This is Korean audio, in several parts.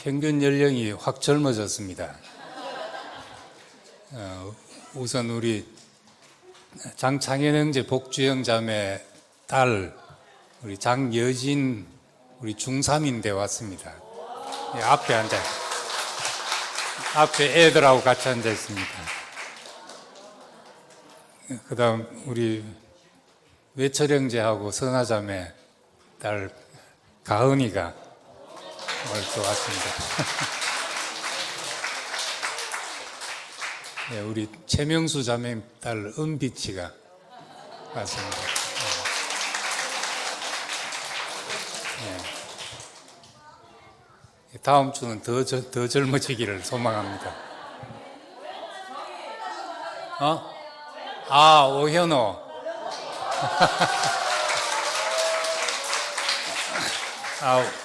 평균 연령이 확 젊어졌습니다. 우선 우리 장창현 형제 복주영 자매 딸 우리 장여진 우리 중3인데 왔습니다. 예, 앞에 애들하고 같이 앉아 있습니다. 그 다음 우리 외철 형제하고 선아 자매 딸 가은이가 오늘 또 왔습니다. 네, 우리 최명수 자매 딸 은비치가 왔습니다. 네. 다음 주는 더 젊어지기를 소망합니다. 오현호.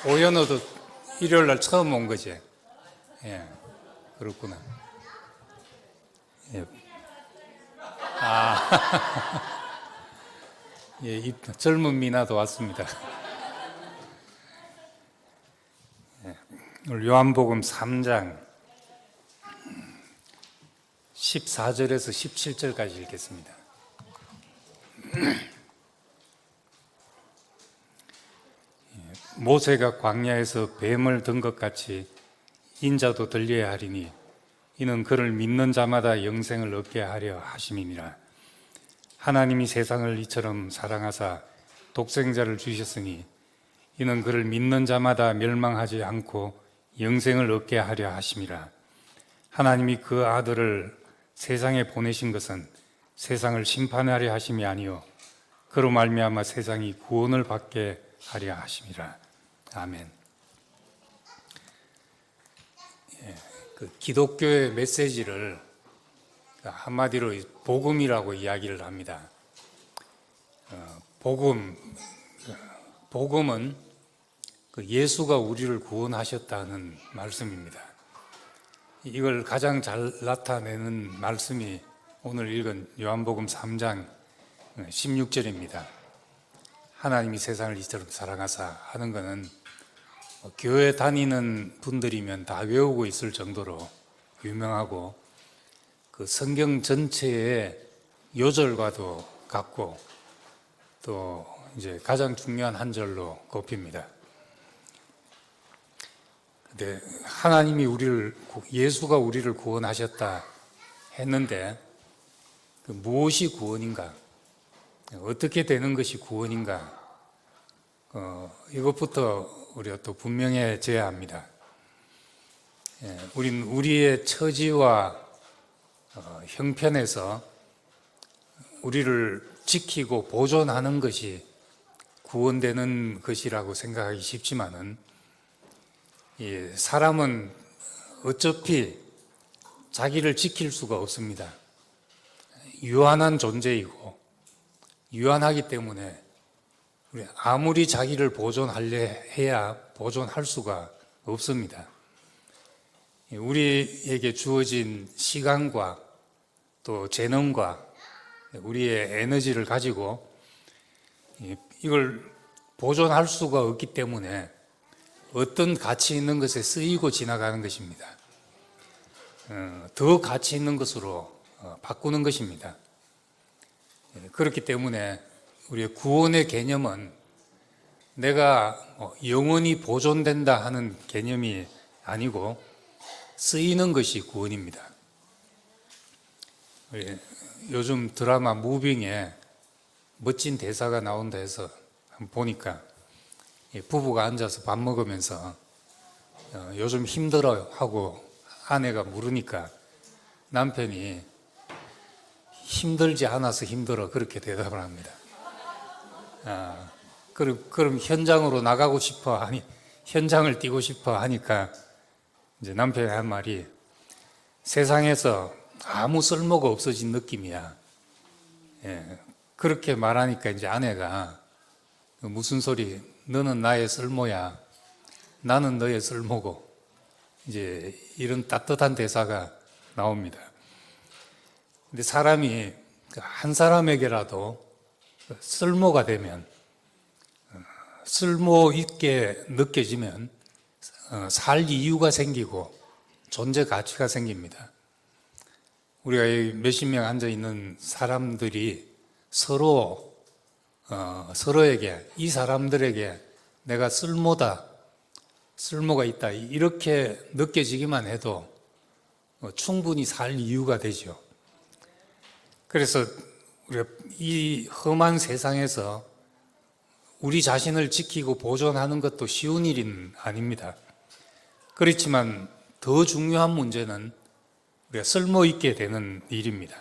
오현호도 일요일 날 처음 온 거지? 예, 그렇구나. 예. 예, 이 젊은 미나도 왔습니다. 예, 오늘 요한복음 3장 14절에서 17절까지 읽겠습니다. 모세가 광야에서 뱀을 든 것 같이 인자도 들려야 하리니 이는 그를 믿는 자마다 영생을 얻게 하려 하심이니라. 하나님이 세상을 이처럼 사랑하사 독생자를 주셨으니 이는 그를 믿는 자마다 멸망하지 않고 영생을 얻게 하려 하심이라. 하나님이 그 아들을 세상에 보내신 것은 세상을 심판하려 하심이 아니요 그로 말미암아 세상이 구원을 받게 하려 하심이라. 아멘. 예, 그 기독교의 메시지를 한마디로 복음이라고 이야기를 합니다. 복음은 예수가 우리를 구원하셨다는 말씀입니다. 이걸 가장 잘 나타내는 말씀이 오늘 읽은 요한복음 3장 16절입니다. 하나님이 세상을 이처럼 사랑하사 하는 것은 교회 다니는 분들이면 다 외우고 있을 정도로 유명하고 그 성경 전체의 요절과도 같고 또 이제 가장 중요한 한 절로 꼽힙니다. 근데 하나님이 예수가 우리를 구원하셨다 했는데 무엇이 구원인가? 어떻게 되는 것이 구원인가? 이것부터 우리가 또 분명해져야 합니다. 우린 우리의 처지와 형편에서 우리를 지키고 보존하는 것이 구원되는 것이라고 생각하기 쉽지만은 사람은 어차피 자기를 지킬 수가 없습니다. 유한한 존재이고 유한하기 때문에 아무리 자기를 보존하려 해야 보존할 수가 없습니다. 우리에게 주어진 시간과 또 재능과 우리의 에너지를 가지고 이걸 보존할 수가 없기 때문에 어떤 가치 있는 것에 쓰이고 지나가는 것입니다. 더 가치 있는 것으로 바꾸는 것입니다. 그렇기 때문에 우리의 구원의 개념은 내가 영원히 보존된다 하는 개념이 아니고 쓰이는 것이 구원입니다. 요즘 드라마 무빙에 멋진 대사가 나온다 해서 보니까 부부가 앉아서 밥 먹으면서 요즘 힘들어 하고 아내가 물으니까 남편이 힘들지 않아서 힘들어 그렇게 대답을 합니다. 그럼 현장으로 나가고 싶어 하니 현장을 뛰고 싶어 하니까 이제 남편이 한 말이 세상에서 아무 쓸모가 없어진 느낌이야. 그렇게 말하니까 이제 아내가 무슨 소리? 너는 나의 쓸모야. 나는 너의 쓸모고. 이제 이런 따뜻한 대사가 나옵니다. 근데 사람이 한 사람에게라도 쓸모가 되면 쓸모 있게 느껴지면 살 이유가 생기고 존재 가치가 생깁니다. 우리가 여기 몇십 명 앉아 있는 사람들이 서로에게, 이 사람들에게 내가 쓸모가 있다, 이렇게 느껴지기만 해도 충분히 살 이유가 되죠. 그래서 우리가 이 험한 세상에서 우리 자신을 지키고 보존하는 것도 쉬운 일은 아닙니다. 그렇지만 더 중요한 문제는 우리가 쓸모 있게 되는 일입니다.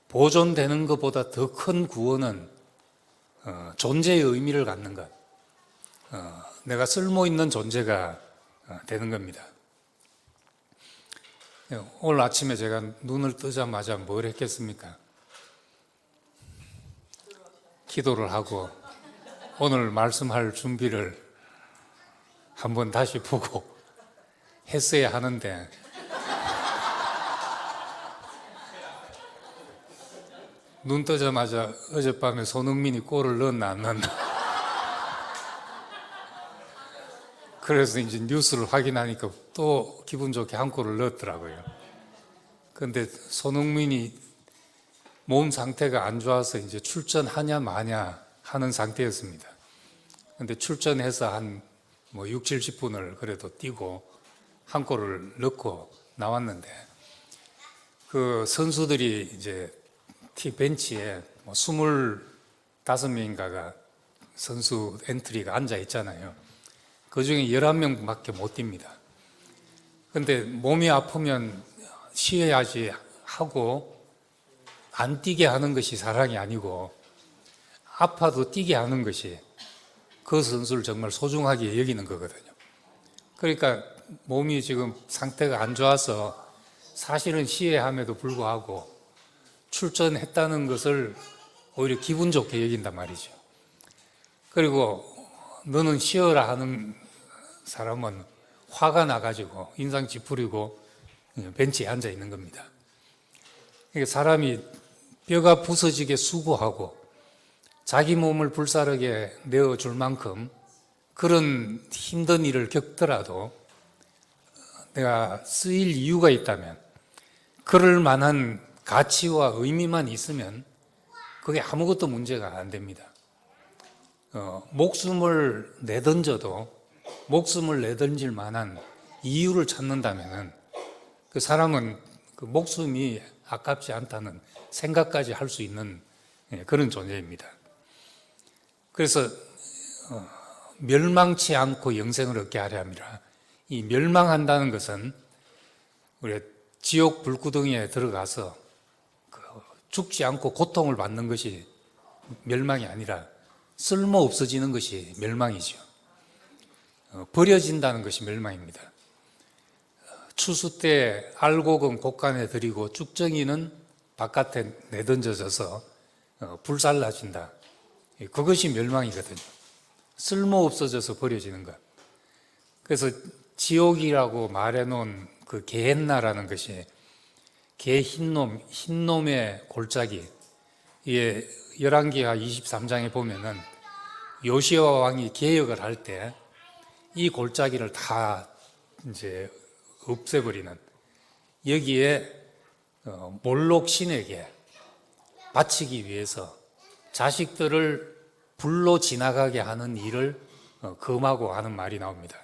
보존되는 것보다 더 큰 구원은 존재의 의미를 갖는 것, 내가 쓸모 있는 존재가 되는 겁니다. 오늘 아침에 제가 눈을 뜨자마자 뭘 했겠습니까? 기도를 하고 오늘 말씀할 준비를 한번 다시 보고 했어야 하는데 눈 뜨자마자 어젯밤에 손흥민이 골을 넣었나 안 넣었나 그래서 이제 뉴스를 확인하니까 또 기분 좋게 한 골을 넣었더라고요. 그런데 손흥민이 몸 상태가 안 좋아서 이제 출전하냐 마냐 하는 상태였습니다. 그런데 출전해서 한 6, 70분을 그래도 뛰고 한 골을 넣고 나왔는데 그 선수들이 이제 벤치에 25명인가가 선수 엔트리가 앉아 있잖아요. 그 중에 11명밖에 못 뜁니다. 근데 몸이 아프면 쉬어야지 하고 안 뛰게 하는 것이 사랑이 아니고 아파도 뛰게 하는 것이 그 선수를 정말 소중하게 여기는 거거든요. 그러니까 몸이 지금 상태가 안 좋아서 사실은 쉬어야 함에도 불구하고 출전했다는 것을 오히려 기분 좋게 여긴단 말이죠. 그리고 너는 쉬어라 하는 사람은 화가 나가지고 인상 찌푸리고 벤치에 앉아 있는 겁니다. 그러니까 사람이 뼈가 부서지게 수고하고 자기 몸을 불사르게 내어줄 만큼 그런 힘든 일을 겪더라도 내가 쓰일 이유가 있다면 그럴 만한 가치와 의미만 있으면 그게 아무것도 문제가 안 됩니다. 목숨을 내던질 만한 이유를 찾는다면 그 사람은 그 목숨이 아깝지 않다는 생각까지 할 수 있는 그런 존재입니다. 그래서 멸망치 않고 영생을 얻게 하려 함이라. 이 멸망한다는 것은 우리 지옥 불구덩이에 들어가서 죽지 않고 고통을 받는 것이 멸망이 아니라 쓸모 없어지는 것이 멸망이죠. 버려진다는 것이 멸망입니다. 추수 때 알곡은 곳간에 들이고 쭉정이는 바깥에 내던져져서 불살라진다. 그것이 멸망이거든요. 쓸모 없어져서 버려지는 것. 그래서 지옥이라고 말해놓은 그 게헨나라는 것이 개 흰놈의 골짜기. 이게 열왕기하 23장에 보면은 요시야 왕이 개혁을 할 때 이 골짜기를 다 이제 없애버리는, 여기에 몰록 신에게 바치기 위해서 자식들을 불로 지나가게 하는 일을 금하고 하는 말이 나옵니다.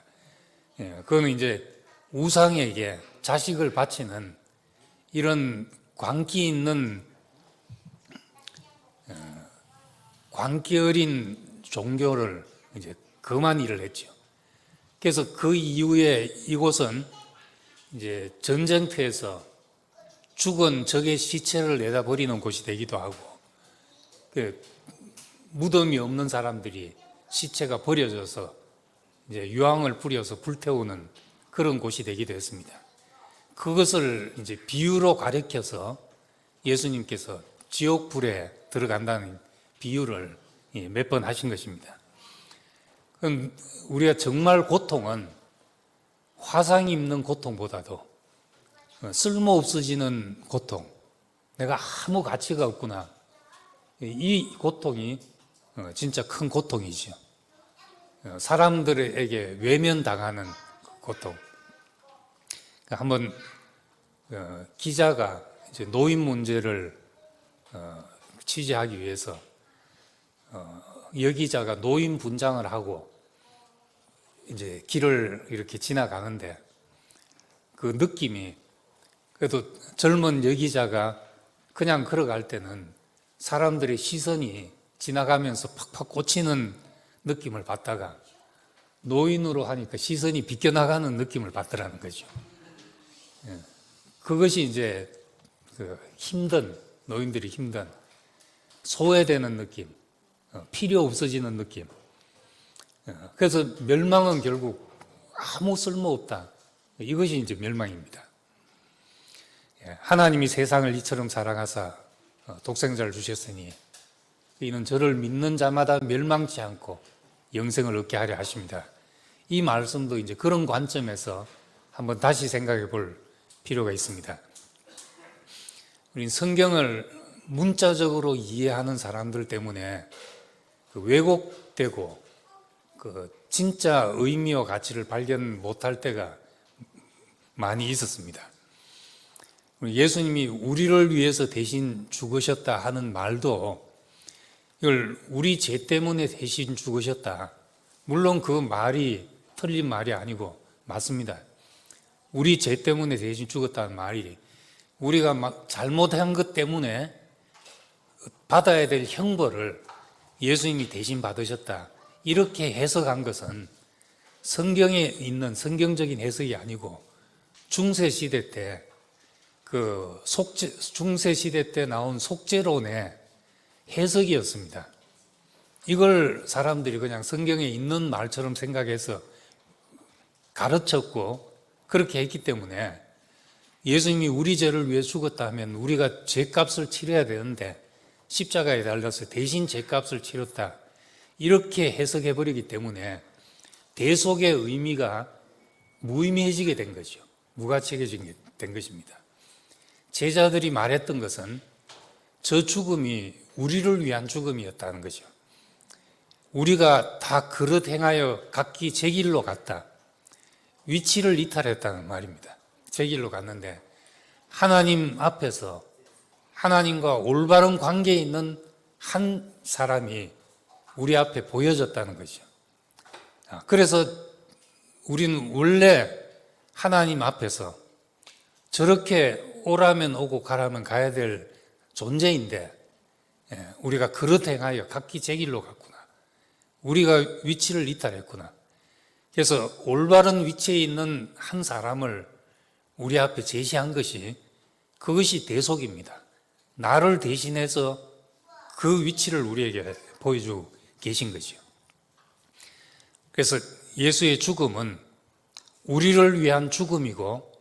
그거는 이제 우상에게 자식을 바치는 이런 광기 있는 광기 어린 종교를 이제 금한 일을 했죠. 그래서 그 이후에 이곳은 이제 전쟁터에서 죽은 적의 시체를 내다 버리는 곳이 되기도 하고, 무덤이 없는 사람들이 시체가 버려져서 이제 유황을 뿌려서 불태우는 그런 곳이 되기도 했습니다. 그것을 이제 비유로 가리켜서 예수님께서 지옥불에 들어간다는 비유를 몇 번 하신 것입니다. 그럼 우리가 정말 고통은 화상 입는 고통보다도 쓸모 없어지는 고통, 내가 아무 가치가 없구나, 이 고통이 진짜 큰 고통이죠. 사람들에게 외면당하는 고통. 한번 기자가 이제 노인 문제를 취재하기 위해서 여기자가 노인 분장을 하고 이제 길을 이렇게 지나가는데 그 느낌이, 그래도 젊은 여기자가 그냥 걸어갈 때는 사람들의 시선이 지나가면서 팍팍 꽂히는 느낌을 받다가 노인으로 하니까 시선이 비껴나가는 느낌을 받더라는 거죠. 그것이 이제 힘든, 노인들이 힘든, 소외되는 느낌, 필요 없어지는 느낌. 그래서 멸망은 결국 아무 쓸모없다. 이것이 이제 멸망입니다. 하나님이 세상을 이처럼 사랑하사 독생자를 주셨으니 이는 저를 믿는 자마다 멸망치 않고 영생을 얻게 하려 하십니다. 이 말씀도 이제 그런 관점에서 한번 다시 생각해 볼 필요가 있습니다. 우린 성경을 문자적으로 이해하는 사람들 때문에 왜곡되고 진짜 의미와 가치를 발견 못할 때가 많이 있었습니다. 예수님이 우리를 위해서 대신 죽으셨다 하는 말도 이걸 우리 죄 때문에 대신 죽으셨다. 물론 그 말이 틀린 말이 아니고 맞습니다. 우리 죄 때문에 대신 죽었다는 말이 우리가 잘못한 것 때문에 받아야 될 형벌을 예수님이 대신 받으셨다. 이렇게 해석한 것은 성경에 있는 성경적인 해석이 아니고 중세시대 때 중세시대 때 나온 속죄론의 해석이었습니다. 이걸 사람들이 그냥 성경에 있는 말처럼 생각해서 가르쳤고 그렇게 했기 때문에 예수님이 우리 죄를 위해 죽었다 하면 우리가 죄값을 치러야 되는데 십자가에 달려서 대신 죄값을 치렀다. 이렇게 해석해버리기 때문에 대속의 의미가 무의미해지게 된 거죠. 무가치해지게 된 것입니다. 제자들이 말했던 것은 저 죽음이 우리를 위한 죽음이었다는 거죠. 우리가 다 그릇 행하여 각기 제 길로 갔다. 위치를 이탈했다는 말입니다. 제 길로 갔는데 하나님 앞에서 하나님과 올바른 관계에 있는 한 사람이 우리 앞에 보여졌다는 거죠. 그래서 우리는 원래 하나님 앞에서 저렇게 오라면 오고 가라면 가야 될 존재인데 우리가 그릇 행하여 각기 제 길로 갔구나. 우리가 위치를 이탈했구나. 그래서 올바른 위치에 있는 한 사람을 우리 앞에 제시한 것이 그것이 대속입니다. 나를 대신해서 그 위치를 우리에게 보여주고 계신 거죠. 그래서 예수의 죽음은 우리를 위한 죽음이고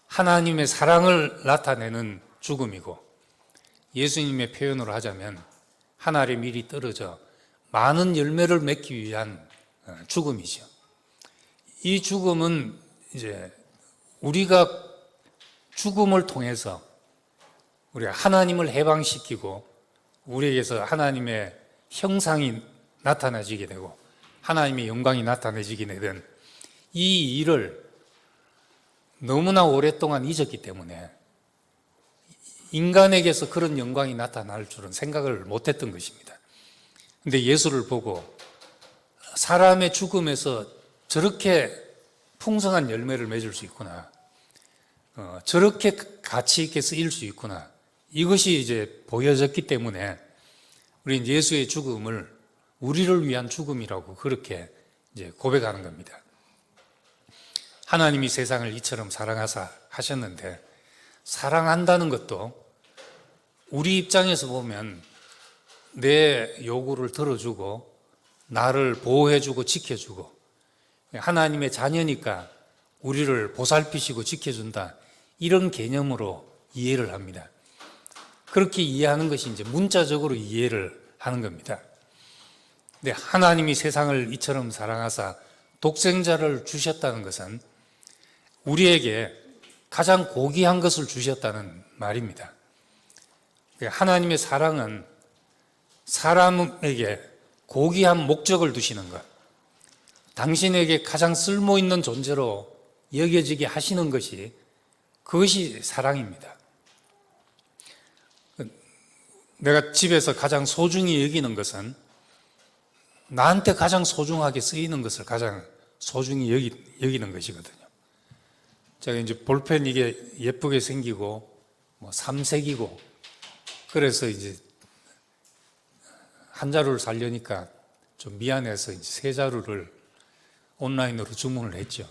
하나님의 사랑을 나타내는 죽음이고 예수님의 표현으로 하자면 하늘의 밀이 떨어져 많은 열매를 맺기 위한 죽음이죠. 이 죽음은 이제 우리가 죽음을 통해서 우리가 하나님을 해방시키고 우리에게서 하나님의 형상이 나타나지게 되고 하나님의 영광이 나타나지게 되는 이 일을 너무나 오랫동안 잊었기 때문에 인간에게서 그런 영광이 나타날 줄은 생각을 못했던 것입니다. 그런데 예수를 보고 사람의 죽음에서 저렇게 풍성한 열매를 맺을 수 있구나. 저렇게 가치 있게 쓰일 수 있구나. 이것이 이제 보여졌기 때문에 우리는 예수의 죽음을 우리를 위한 죽음이라고 그렇게 이제 고백하는 겁니다. 하나님이 세상을 이처럼 사랑하사 하셨는데 사랑한다는 것도 우리 입장에서 보면 내 요구를 들어주고 나를 보호해주고 지켜주고 하나님의 자녀니까 우리를 보살피시고 지켜준다. 이런 개념으로 이해를 합니다. 그렇게 이해하는 것이 이제 문자적으로 이해를 하는 겁니다. 근데 하나님이 세상을 이처럼 사랑하사 독생자를 주셨다는 것은 우리에게 가장 고귀한 것을 주셨다는 말입니다. 하나님의 사랑은 사람에게 고귀한 목적을 두시는 것, 당신에게 가장 쓸모 있는 존재로 여겨지게 하시는 것이 그것이 사랑입니다. 내가 집에서 가장 소중히 여기는 것은 나한테 가장 소중하게 쓰이는 것을 가장 소중히 여기는 것이거든요. 제가 이제 볼펜 이게 예쁘게 생기고 뭐 삼색이고 그래서 이제 한 자루를 사려니까 좀 미안해서 이제 세 자루를 온라인으로 주문을 했죠.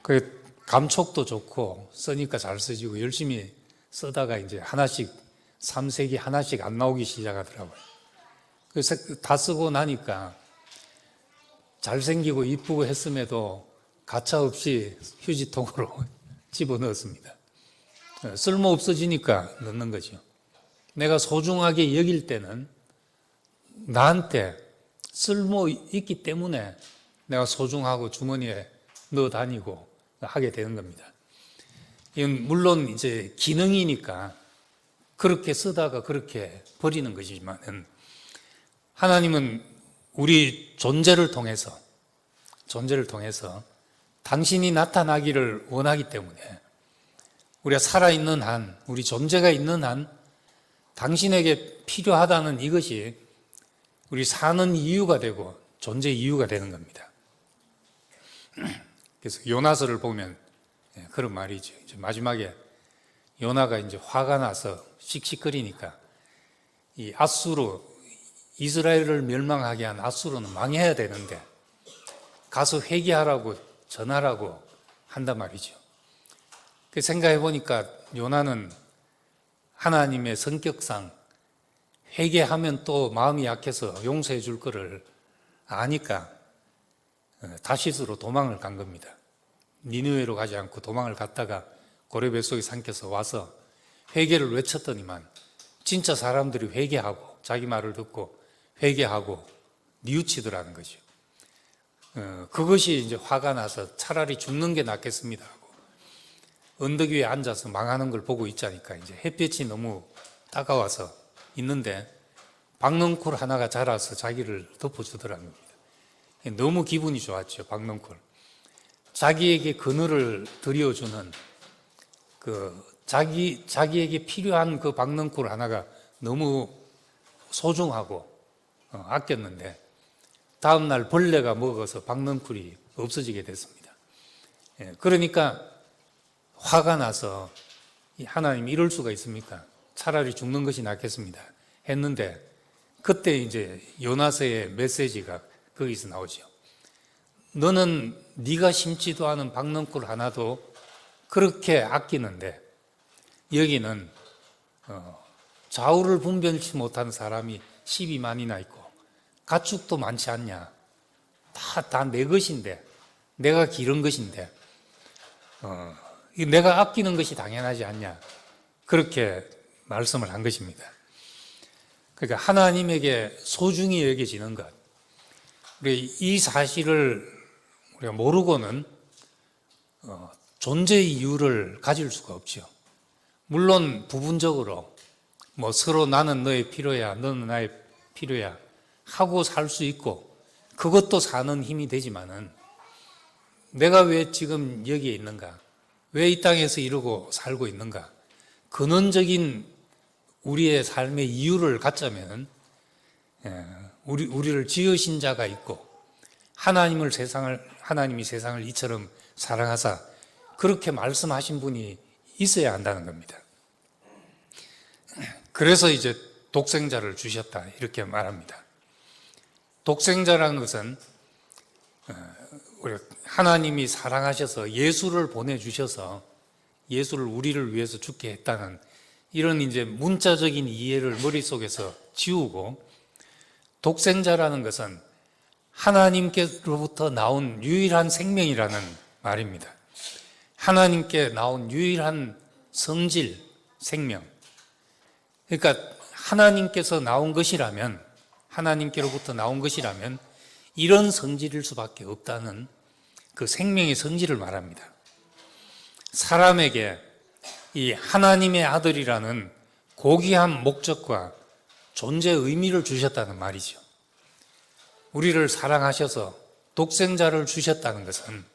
그 감촉도 좋고 쓰니까 잘 쓰지고 열심히 쓰다가 이제 하나씩 삼색이 하나씩 안 나오기 시작하더라고요. 그래서 다 쓰고 나니까 잘생기고 이쁘고 했음에도 가차없이 휴지통으로 집어넣었습니다. 쓸모 없어지니까 넣는 거죠. 내가 소중하게 여길 때는 나한테 쓸모 있기 때문에 내가 소중하고 주머니에 넣어 다니고 하게 되는 겁니다. 이건 물론 이제 기능이니까 그렇게 쓰다가 그렇게 버리는 것이지만 하나님은 우리 존재를 통해서 당신이 나타나기를 원하기 때문에 우리가 살아있는 한, 우리 존재가 있는 한 당신에게 필요하다는 이것이 우리 사는 이유가 되고 존재 이유가 되는 겁니다. 그래서 요나서를 보면 그런 말이죠. 이제 마지막에 요나가 이제 화가 나서 씩씩거리니까 이 아수르, 이스라엘을 멸망하게 한 아수르는 망해야 되는데 가서 회개하라고 전하라고 한단 말이죠. 그 생각해 보니까 요나는 하나님의 성격상 회개하면 또 마음이 약해서 용서해 줄 거를 아니까 다시스로 도망을 간 겁니다. 니느웨로 가지 않고 도망을 갔다가 고래 뱃속에 삼켜서 와서 회개를 외쳤더니만 진짜 사람들이 회개하고 자기 말을 듣고 회개하고 뉘우치더라는 거죠. 그것이 이제 화가 나서 차라리 죽는 게 낫겠습니다 하고 언덕 위에 앉아서 망하는 걸 보고 있자니까 이제 햇볕이 너무 따가워서 있는데 박넝쿨 하나가 자라서 자기를 덮어주더라는 겁니다. 너무 기분이 좋았죠. 박넝쿨. 자기에게 그늘을 들여주는 자기에게 필요한 그 박넝쿨 하나가 너무 소중하고 아꼈는데 다음날 벌레가 먹어서 박넝쿨이 없어지게 됐습니다. 그러니까 화가 나서 하나님 이럴 수가 있습니까? 차라리 죽는 것이 낫겠습니다 했는데 그때 이제 요나서의 메시지가 거기서 나오죠. 너는 네가 심지도 않은 박넝쿨 하나도 그렇게 아끼는데 여기는 좌우를 분별치 못하는 사람이 12만이나 있고 가축도 많지 않냐. 다 내 것인데 내가 기른 것인데 내가 아끼는 것이 당연하지 않냐. 그렇게 말씀을 한 것입니다. 그러니까 하나님에게 소중히 여겨지는 것, 우리 이 사실을 우리가 모르고는 존재의 이유를 가질 수가 없죠. 물론 부분적으로 뭐 서로 나는 너의 필요야, 너는 나의 필요야 하고 살 수 있고 그것도 사는 힘이 되지만은 내가 왜 지금 여기에 있는가? 왜 이 땅에서 이러고 살고 있는가? 근원적인 우리의 삶의 이유를 갖자면 우리를 지으신 자가 있고 하나님이 세상을 이처럼 사랑하사 그렇게 말씀하신 분이 있어야 한다는 겁니다. 그래서 이제 독생자를 주셨다 이렇게 말합니다. 독생자라는 것은 하나님이 사랑하셔서 예수를 보내주셔서 예수를 우리를 위해서 죽게 했다는 이런 이제 문자적인 이해를 머릿속에서 지우고 독생자라는 것은 하나님께로부터 나온 유일한 생명이라는 말입니다. 하나님께 나온 유일한 성질, 생명. 그러니까 하나님께서 나온 것이라면, 하나님께로부터 나온 것이라면 이런 성질일 수밖에 없다는 그 생명의 성질을 말합니다. 사람에게 이 하나님의 아들이라는 고귀한 목적과 존재 의미를 주셨다는 말이죠. 우리를 사랑하셔서 독생자를 주셨다는 것은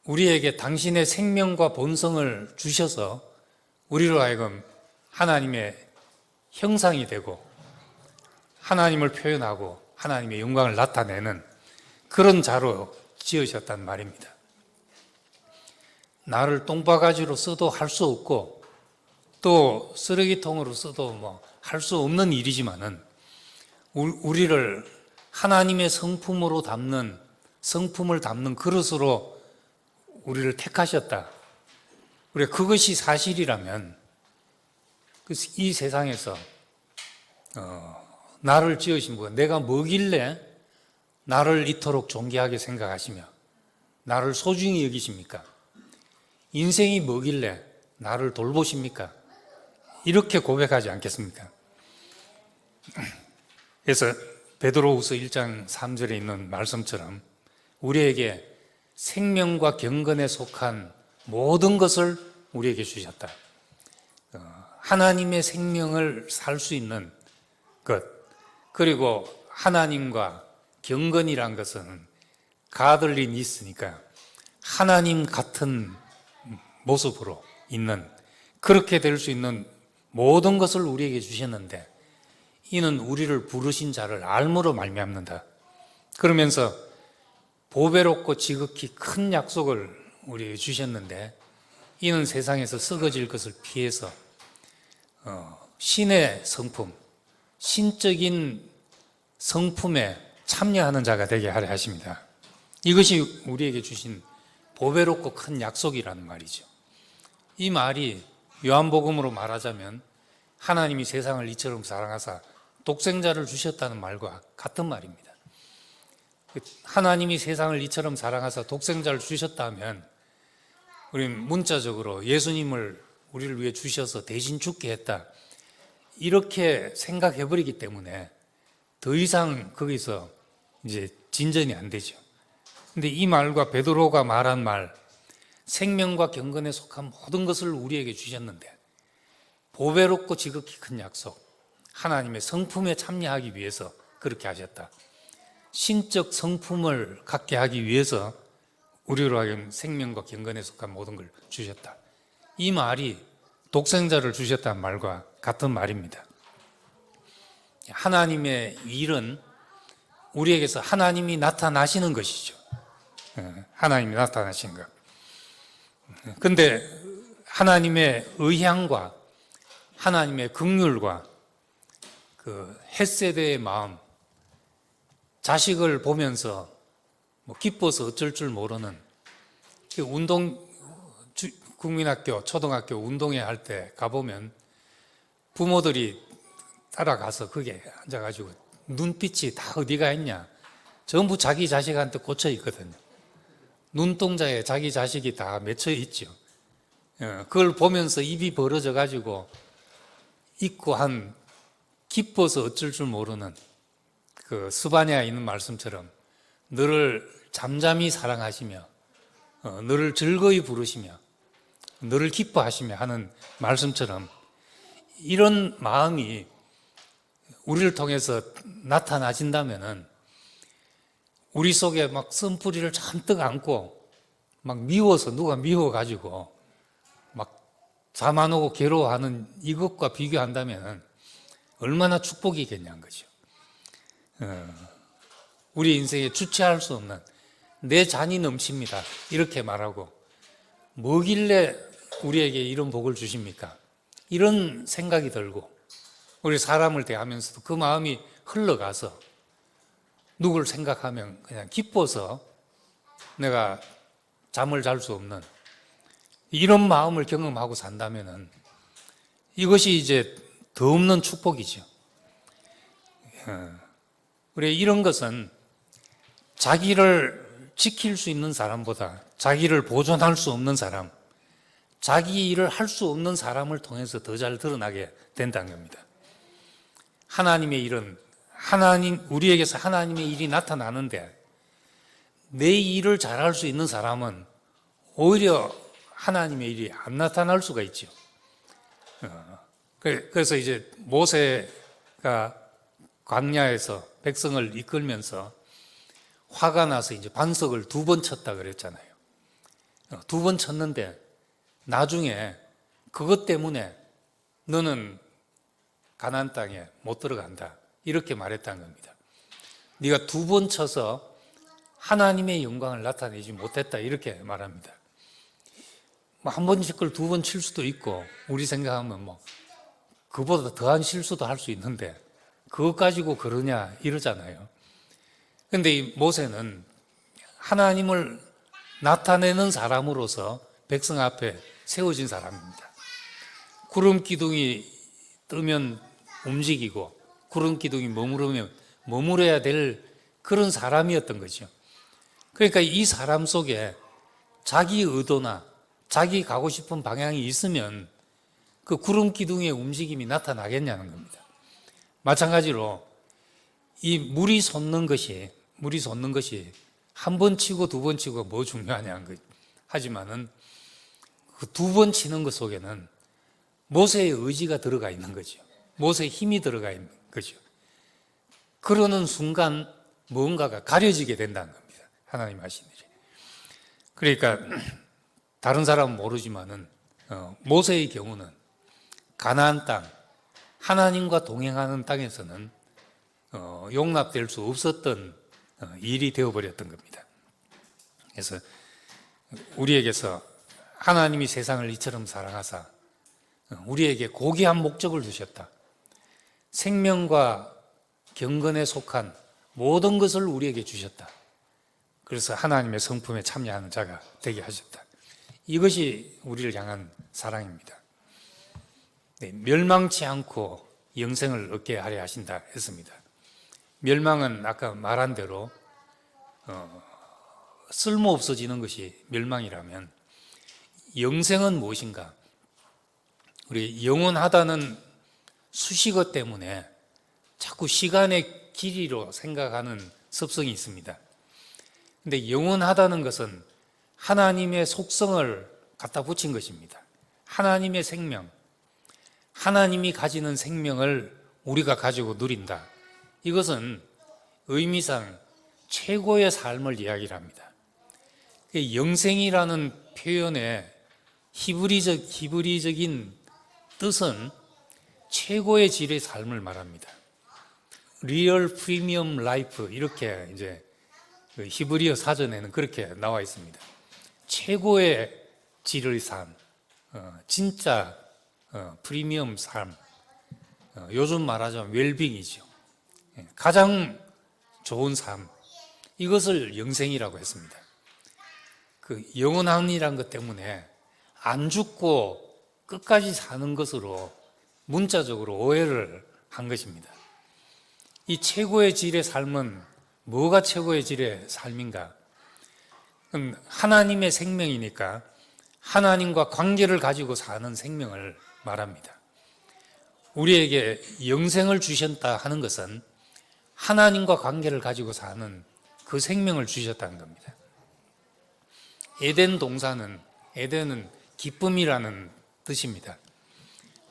우리에게 당신의 생명과 본성을 주셔서 우리로 하여금 하나님의 형상이 되고 하나님을 표현하고 하나님의 영광을 나타내는 그런 자로 지으셨단 말입니다. 나를 똥바가지로 써도 할 수 없고 또 쓰레기통으로 써도 뭐 할 수 없는 일이지만은 우리를 하나님의 성품으로 담는 성품을 담는 그릇으로 우리를 택하셨다. 우리가 그것이 사실이라면 이 세상에서 나를 지으신 분, 내가 뭐길래 나를 이토록 존귀하게 생각하시며 나를 소중히 여기십니까? 인생이 뭐길래 나를 돌보십니까? 이렇게 고백하지 않겠습니까? 그래서 베드로후서 1장 3절에 있는 말씀처럼 우리에게 생명과 경건에 속한 모든 것을 우리에게 주셨다. 하나님의 생명을 살 수 있는 것, 그리고 하나님과 경건이란 것은 가들리 니스니까 하나님 같은 모습으로 있는, 그렇게 될 수 있는 모든 것을 우리에게 주셨는데 이는 우리를 부르신 자를 알므로 말미암는다. 그러면서 보배롭고 지극히 큰 약속을 우리에게 주셨는데 이는 세상에서 썩어질 것을 피해서 신의 성품, 신적인 성품에 참여하는 자가 되게 하려 하십니다. 이것이 우리에게 주신 보배롭고 큰 약속이라는 말이죠. 이 말이 요한복음으로 말하자면 하나님이 세상을 이처럼 사랑하사 독생자를 주셨다는 말과 같은 말입니다. 하나님이 세상을 이처럼 사랑하사 독생자를 주셨다면 우리는 문자적으로 예수님을 우리를 위해 주셔서 대신 죽게 했다, 이렇게 생각해버리기 때문에 더 이상 거기서 이제 진전이 안 되죠. 근데 이 말과 베드로가 말한 말, 생명과 경건에 속한 모든 것을 우리에게 주셨는데 보배롭고 지극히 큰 약속, 하나님의 성품에 참여하기 위해서 그렇게 하셨다. 신적 성품을 갖게 하기 위해서 우리로 하여금 생명과 경건에 속한 모든 걸 주셨다. 이 말이 독생자를 주셨다는 말과 같은 말입니다. 하나님의 일은 우리에게서 하나님이 나타나시는 것이죠. 하나님이 나타나신 것. 근데 하나님의 의향과 하나님의 긍휼과 그 헷세대의 마음, 자식을 보면서 뭐 기뻐서 어쩔 줄 모르는 국민학교, 초등학교 운동회 할 때 가보면 부모들이 따라가서 거기에 앉아가지고 눈빛이 다 어디가 있냐, 전부 자기 자식한테 꽂혀 있거든요. 눈동자에 자기 자식이 다 맺혀 있죠. 그걸 보면서 입이 벌어져 가지고 있고 한 기뻐서 어쩔 줄 모르는 그 스바냐에 있는 말씀처럼 너를 잠잠히 사랑하시며 너를 즐거이 부르시며 너를 기뻐하시며 하는 말씀처럼 이런 마음이 우리를 통해서 나타나진다면은 우리 속에 막 쓴뿌리를 잔뜩 안고 막 미워서 누가 미워가지고 막 잠 안 오고 괴로워하는 이것과 비교한다면 얼마나 축복이겠냐는 거죠. 우리 인생에 주체할 수 없는 내 잔이 넘칩니다, 이렇게 말하고 뭐길래 우리에게 이런 복을 주십니까? 이런 생각이 들고 우리 사람을 대하면서도 그 마음이 흘러가서 누구를 생각하면 그냥 기뻐서 내가 잠을 잘 수 없는 이런 마음을 경험하고 산다면은 이것이 이제 더 없는 축복이죠. 우리 이런 것은 자기를 지킬 수 있는 사람보다 자기를 보존할 수 없는 사람, 자기 일을 할 수 없는 사람을 통해서 더 잘 드러나게 된다는 겁니다. 하나님의 일은 우리에게서 하나님의 일이 나타나는데 내 일을 잘할 수 있는 사람은 오히려 하나님의 일이 안 나타날 수가 있죠. 그래서 이제 모세가 광야에서 백성을 이끌면서 화가 나서 이제 반석을 2번 쳤다 그랬잖아요. 2번 쳤는데 나중에 그것 때문에 너는 가나안 땅에 못 들어간다 이렇게 말했다는 겁니다. 네가 2번 쳐서 하나님의 영광을 나타내지 못했다 이렇게 말합니다. 한 번 칠 걸 2번 칠 수도 있고 우리 생각하면 그보다 더한 실수도 할 수 있는데 그것 가지고 그러냐 이러잖아요. 그런데 이 모세는 하나님을 나타내는 사람으로서 백성 앞에 세워진 사람입니다. 구름 기둥이 뜨면 움직이고 구름 기둥이 머무르면 머무러야 될 그런 사람이었던 거죠. 그러니까 이 사람 속에 자기 의도나 자기 가고 싶은 방향이 있으면 그 구름 기둥의 움직임이 나타나겠냐는 겁니다. 마찬가지로 이 물이 솟는 것이 한 번 치고 2번 치고 뭐 중요하냐는 거죠. 하지만은 그 2번 치는 것 속에는 모세의 의지가 들어가 있는 거죠. 모세의 힘이 들어가 있는 거죠. 그러는 순간 뭔가가 가려지게 된다는 겁니다. 하나님 하신 일이. 그러니까 다른 사람은 모르지만은 모세의 경우는 가나안 땅, 하나님과 동행하는 땅에서는 용납될 수 없었던 일이 되어버렸던 겁니다. 그래서 우리에게서 하나님이 세상을 이처럼 사랑하사 우리에게 고귀한 목적을 두셨다. 생명과 경건에 속한 모든 것을 우리에게 주셨다. 그래서 하나님의 성품에 참여하는 자가 되게 하셨다. 이것이 우리를 향한 사랑입니다. 네, 멸망치 않고 영생을 얻게 하려 하신다 했습니다. 멸망은 아까 말한 대로 쓸모 없어지는 것이 멸망이라면 영생은 무엇인가? 우리 영원하다는 수식어 때문에 자꾸 시간의 길이로 생각하는 습성이 있습니다. 근데 영원하다는 것은 하나님의 속성을 갖다 붙인 것입니다. 하나님의 생명, 하나님이 가지는 생명을 우리가 가지고 누린다. 이것은 의미상 최고의 삶을 이야기를 합니다. 영생이라는 표현의 히브리적인 뜻은 최고의 질의 삶을 말합니다. 리얼 프리미엄 라이프 이렇게 이제 히브리어 사전에는 그렇게 나와 있습니다. 최고의 질의 삶, 진짜 프리미엄 삶, 요즘 말하자면 웰빙이죠. 가장 좋은 삶, 이것을 영생이라고 했습니다. 그 영원함이란 것 때문에 안 죽고 끝까지 사는 것으로 문자적으로 오해를 한 것입니다. 이 최고의 질의 삶은 뭐가 최고의 질의 삶인가? 하나님의 생명이니까 하나님과 관계를 가지고 사는 생명을 말합니다. 우리에게 영생을 주셨다 하는 것은 하나님과 관계를 가지고 사는 그 생명을 주셨다는 겁니다. 에덴은 기쁨이라는 뜻입니다.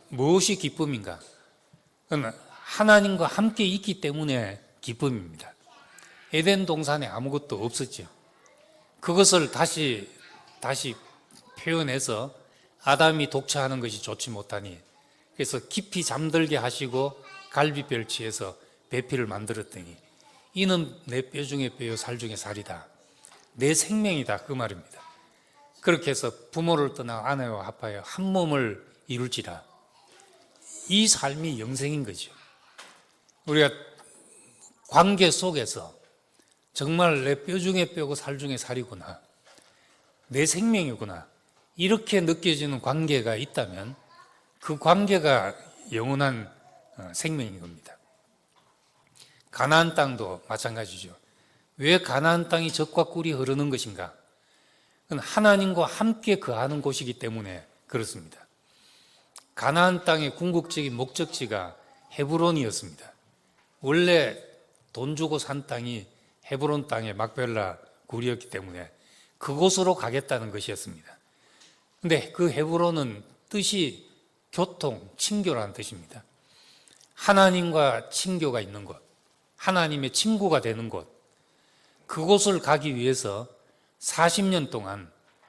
무엇이 기쁨인가? 하나님과 함께 있기 때문에 기쁨입니다. 에덴 동산에 아무것도 없었죠. 그것을 다시 표현해서 아담이 독차하는 것이 좋지 못하니 그래서 깊이 잠들게 하시고 갈비뼈치에서 배피를 만들었더니 이는 내 뼈 중에 뼈요 살 중에 살이다. 내 생명이다 그 말입니다. 그렇게 해서 부모를 떠나 아내와 합하여 한 몸을 이룰지라. 이 삶이 영생인 거죠. 우리가 관계 속에서 정말 내 뼈 중에 뼈고 살 중에 살이구나, 내 생명이구나 이렇게 느껴지는 관계가 있다면 그 관계가 영원한 생명인 겁니다. 가나안 땅도 마찬가지죠. 왜 가나안 땅이 젖과 꿀이 흐르는 것인가? 그건 하나님과 함께 거하는 곳이기 때문에 그렇습니다. 가나안 땅의 궁극적인 목적지가 헤브론이었습니다. 원래 돈 주고 산 땅이 헤브론 땅의 막벨라 굴이었기 때문에 그곳으로 가겠다는 것이었습니다. 근데 그 헤브론은 뜻이 교통, 친교라는 뜻입니다. 하나님과 친교가 있는 곳, 하나님의 친구가 되는 곳, 그곳을 가기 위해서 40년 동안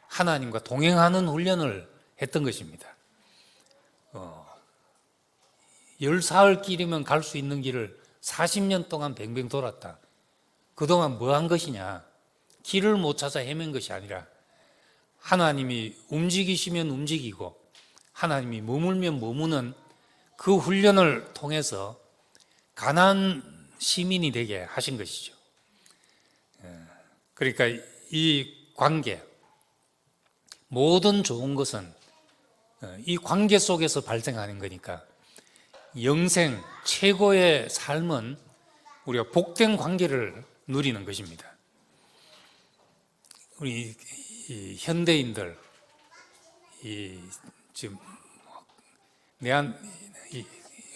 하나님과 동행하는 훈련을 했던 것입니다. 10사흘 길이면 갈 수 있는 길을 40년 동안 뱅뱅 돌았다. 그동안 뭐 한 것이냐? 길을 못 찾아 헤맨 것이 아니라 하나님이 움직이시면 움직이고 하나님이 머물면 머무는 그 훈련을 통해서 가나안 시민이 되게 하신 것이죠. 그러니까 이 관계, 모든 좋은 것은 이 관계 속에서 발생하는 거니까 영생 최고의 삶은 우리가 복된 관계를 누리는 것입니다. 우리 이 현대인들 지금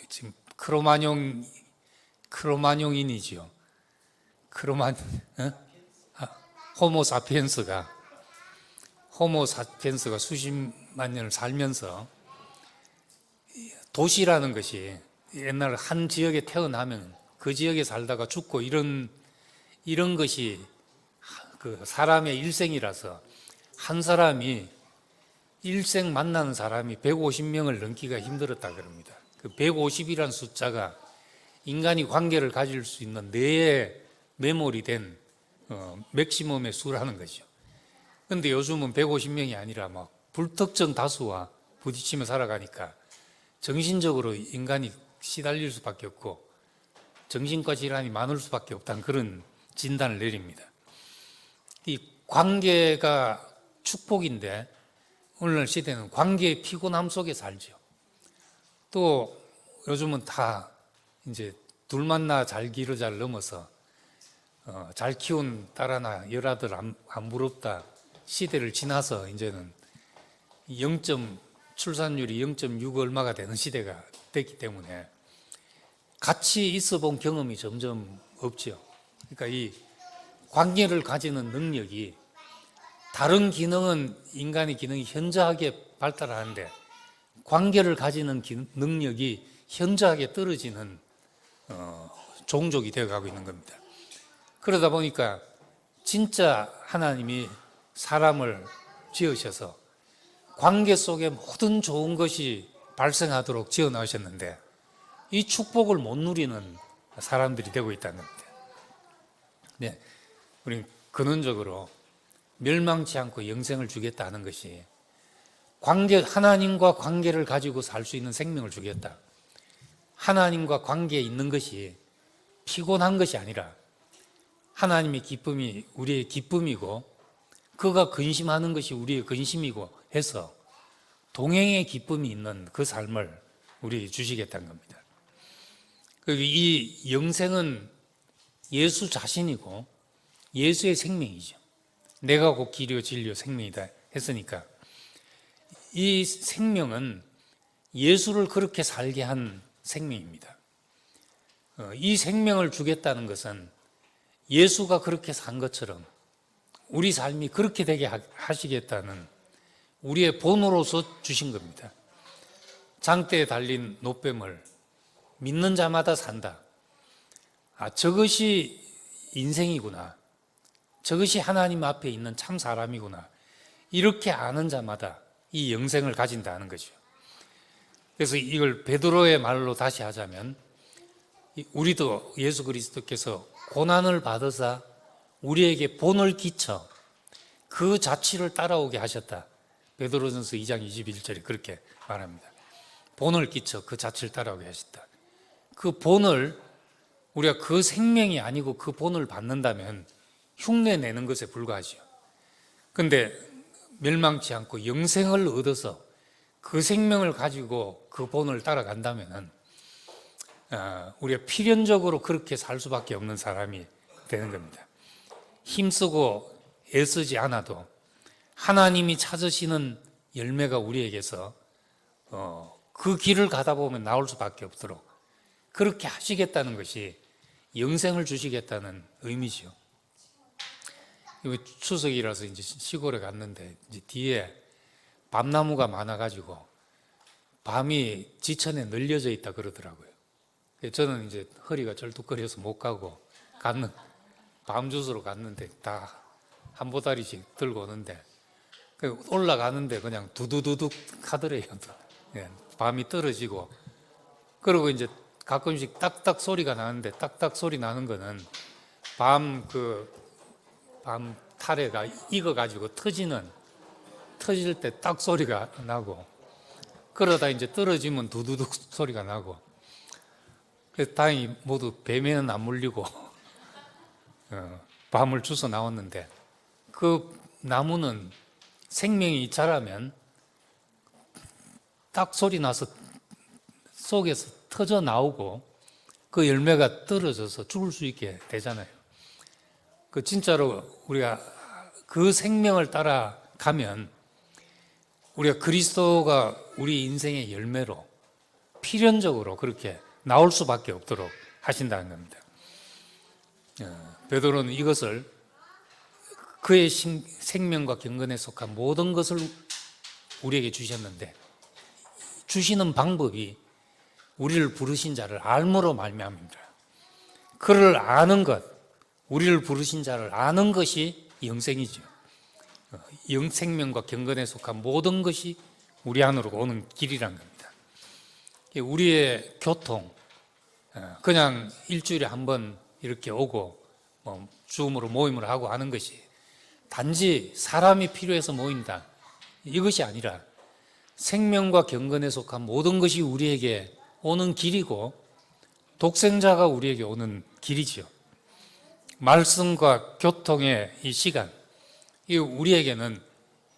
지금 크로마뇽인이지요. 호모사피엔스가 수십만 년을 살면서 도시라는 것이 옛날 한 지역에 태어나면 그 지역에 살다가 죽고 이런 것이 그 사람의 일생이라서 한 사람이 일생 만나는 사람이 150명을 넘기가 힘들었다 그럽니다. 그 150이라는 숫자가 인간이 관계를 가질 수 있는 뇌에 메모리된 맥시멈의 수라는 거죠. 그런데 요즘은 150명이 아니라 막 불특정 다수와 부딪히며 살아가니까 정신적으로 인간이 시달릴 수밖에 없고 정신과 질환이 많을 수밖에 없다는 그런 진단을 내립니다. 이 관계가 축복인데 오늘날 시대는 관계의 피곤함 속에 살죠. 또 요즘은 다 이제 둘 만나 잘 기르자를 넘어서 잘 키운 딸하나 열아들 안 부럽다 시대를 지나서 이제는 출산율이 0.6 얼마가 되는 시대가 됐기 때문에 같이 있어 본 경험이 점점 없죠. 그러니까 이 관계를 가지는 능력이 다른 기능은 인간의 기능이 현저하게 발달하는데 관계를 가지는 능력이 현저하게 떨어지는 종족이 되어가고 있는 겁니다. 그러다 보니까 진짜 하나님이 사람을 지으셔서 관계 속에 모든 좋은 것이 발생하도록 지어 나오셨는데 이 축복을 못 누리는 사람들이 되고 있다는 겁니다. 네, 우리 근원적으로 멸망치 않고 영생을 주겠다는 것이 하나님과 관계를 가지고 살 수 있는 생명을 주겠다. 하나님과 관계에 있는 것이 피곤한 것이 아니라 하나님의 기쁨이 우리의 기쁨이고 그가 근심하는 것이 우리의 근심이고 해서 동행의 기쁨이 있는 그 삶을 우리에게 주시겠다는 겁니다. 이 영생은 예수 자신이고 예수의 생명이죠. 내가 곧 길이요 진리요 생명이다 했으니까 이 생명은 예수를 그렇게 살게 한 생명입니다. 이 생명을 주겠다는 것은 예수가 그렇게 산 것처럼 우리 삶이 그렇게 되게 하시겠다는 우리의 본으로서 주신 겁니다. 장대에 달린 노뱀을 믿는 자마다 산다. 저것이 인생이구나. 저것이 하나님 앞에 있는 참 사람이구나. 이렇게 아는 자마다 이 영생을 가진다는 거죠. 그래서 이걸 베드로의 말로 다시 하자면 우리도 예수 그리스도께서 고난을 받으사 우리에게 본을 끼쳐 그 자취를 따라오게 하셨다. 베드로전서 2장 21절에 그렇게 말합니다. 본을 끼쳐 그 자취를 따라오게 하셨다. 그 본을 우리가 그 생명이 아니고 그 본을 받는다면 흉내 내는 것에 불과하죠. 그런데 멸망치 않고 영생을 얻어서 그 생명을 가지고 그 본을 따라간다면 우리가 필연적으로 그렇게 살 수밖에 없는 사람이 되는 겁니다. 힘쓰고 애쓰지 않아도 하나님이 찾으시는 열매가 우리에게서 그 길을 가다 보면 나올 수밖에 없도록 그렇게 하시겠다는 것이 영생을 주시겠다는 의미죠. 추석이라서 이제 시골에 갔는데 이제 뒤에 밤나무가 많아가지고 밤이 지천에 널려져 있다 그러더라고요. 저는 이제 허리가 쩔뚝거려서 못 가고 밤 주스로 갔는데 다 한 보따리씩 들고 오는데 올라가는데 그냥 두두두둑 하더래요. 예, 밤이 떨어지고 그리고 이제 가끔씩 딱딱 소리가 나는데 딱딱 소리 나는 거는 밤 타래가 익어가지고 터질 때 딱 소리가 나고 그러다 이제 떨어지면 두두둑 소리가 나고 그래서 다행히 모두 뱀에는 안 물리고 밤을 주워 나왔는데 그 나무는 생명이 자라면 딱 소리 나서 속에서 터져 나오고 그 열매가 떨어져서 죽을 수 있게 되잖아요. 그 진짜로 우리가 그 생명을 따라가면 우리가 그리스도가 우리 인생의 열매로 필연적으로 그렇게 나올 수밖에 없도록 하신다는 겁니다. 베드로는 이것을 그의 생명과 경건에 속한 모든 것을 우리에게 주셨는데 주시는 방법이 우리를 부르신 자를 알므로 말미암습니다. 그를 아는 것, 우리를 부르신 자를 아는 것이 영생이죠. 영생명과 경건에 속한 모든 것이 우리 안으로 오는 길이란 겁니다. 우리의 교통, 그냥 일주일에 한 번 이렇게 오고 줌으로 모임을 하고 하는 것이 단지 사람이 필요해서 모인다 이것이 아니라 생명과 경건에 속한 모든 것이 우리에게 오는 길이고 독생자가 우리에게 오는 길이지요. 말씀과 교통의 이 시간, 이 우리에게는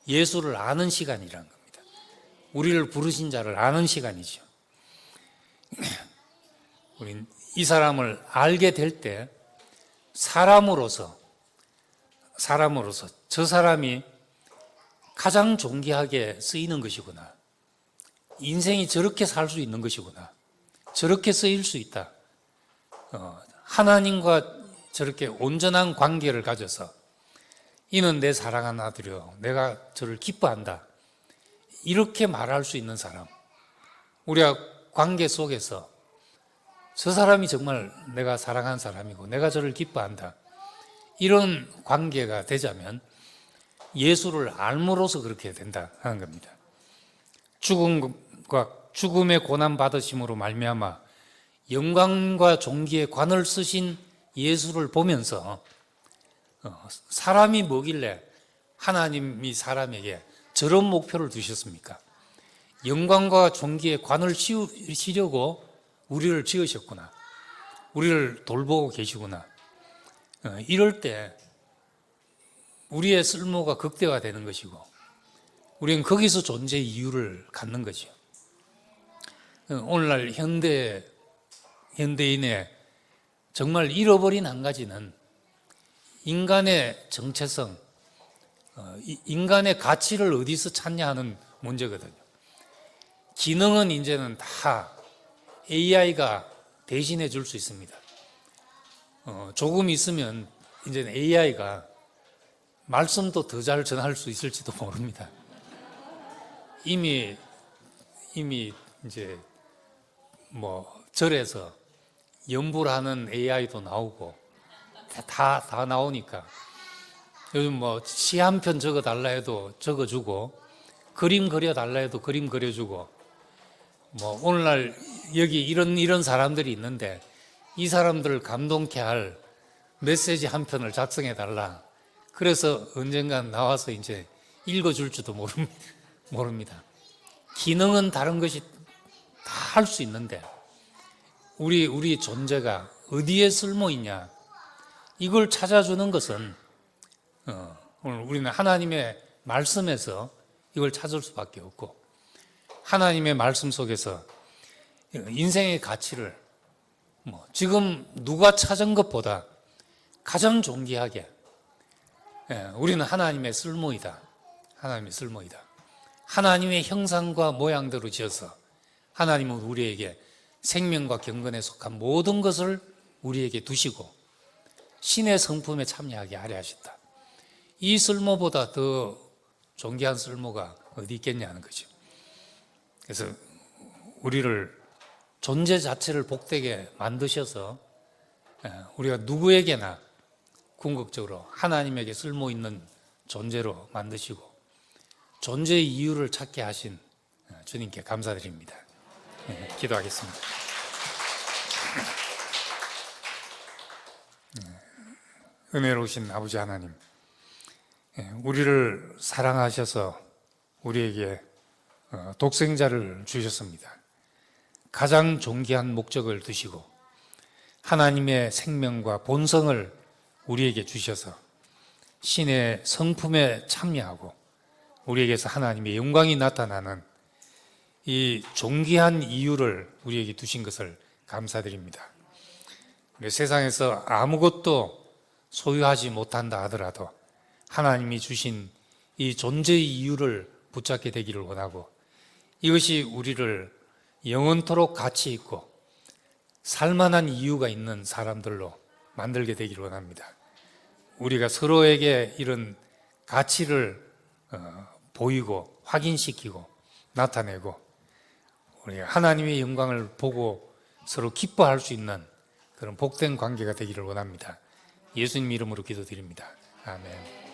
예수를 아는 시간이라는 겁니다. 우리를 부르신 자를 아는 시간이죠. 우린 이 사람을 알게 될 때 사람으로서 저 사람이 가장 존귀하게 쓰이는 것이구나. 인생이 저렇게 살 수 있는 것이구나. 저렇게 쓰일 수 있다. 하나님과 저렇게 온전한 관계를 가져서 이는 내 사랑하는 아들이요 내가 저를 기뻐한다. 이렇게 말할 수 있는 사람. 우리가 관계 속에서 저 사람이 정말 내가 사랑하는 사람이고 내가 저를 기뻐한다. 이런 관계가 되자면 예수를 알므로서 그렇게 된다 하는 겁니다. 죽음의 고난 받으심으로 말미암아 영광과 존귀의 관을 쓰신 예수를 보면서 사람이 뭐길래 하나님이 사람에게 저런 목표를 두셨습니까? 영광과 존귀의 관을 씌우시려고 우리를 지으셨구나. 우리를 돌보고 계시구나. 이럴 때 우리의 쓸모가 극대화되는 것이고 우리는 거기서 존재 이유를 갖는 거죠. 오늘날 현대인의 정말 잃어버린 한 가지는 인간의 정체성, 인간의 가치를 어디서 찾냐 하는 문제거든요. 기능은 이제는 다 AI가 대신해 줄 수 있습니다. 조금 있으면 이제는 AI가 말씀도 더 잘 전할 수 있을지도 모릅니다. 이미 이제 절에서 연불하는 AI도 나오고 다 나오니까 요즘 시 한 편 적어 달라 해도 적어주고 그림 그려 달라 해도 그림 그려주고 오늘날 여기 이런 사람들이 있는데 이 사람들을 감동케 할 메시지 한 편을 작성해 달라. 그래서 언젠간 나와서 이제 읽어줄지도 모릅니다. 기능은 다른 것이 다 할 수 있는데 우리 존재가 어디에 쓸모 있냐 이걸 찾아주는 것은 오늘 우리는 하나님의 말씀에서 이걸 찾을 수밖에 없고 하나님의 말씀 속에서 인생의 가치를 지금 누가 찾은 것보다 가장 존귀하게 우리는 하나님의 쓸모이다. 하나님의 쓸모이다. 하나님의 형상과 모양대로 지어서 하나님은 우리에게 생명과 경건에 속한 모든 것을 우리에게 두시고 신의 성품에 참여하게 하려 하셨다. 이 쓸모보다 더 존귀한 쓸모가 어디 있겠냐는 거죠. 그래서 우리를 존재 자체를 복되게 만드셔서 우리가 누구에게나 궁극적으로 하나님에게 쓸모 있는 존재로 만드시고 존재의 이유를 찾게 하신 주님께 감사드립니다. 기도하겠습니다. 은혜로우신 아버지 하나님, 우리를 사랑하셔서 우리에게 독생자를 주셨습니다. 가장 존귀한 목적을 두시고 하나님의 생명과 본성을 우리에게 주셔서 신의 성품에 참여하고 우리에게서 하나님의 영광이 나타나는 이 존귀한 이유를 우리에게 두신 것을 감사드립니다. 우리 세상에서 아무것도 소유하지 못한다 하더라도 하나님이 주신 이 존재의 이유를 붙잡게 되기를 원하고 이것이 우리를 영원토록 가치 있고 살만한 이유가 있는 사람들로 만들게 되기를 원합니다. 우리가 서로에게 이런 가치를 보이고 확인시키고 나타내고 우리가 하나님의 영광을 보고 서로 기뻐할 수 있는 그런 복된 관계가 되기를 원합니다. 예수님 이름으로 기도드립니다. 아멘.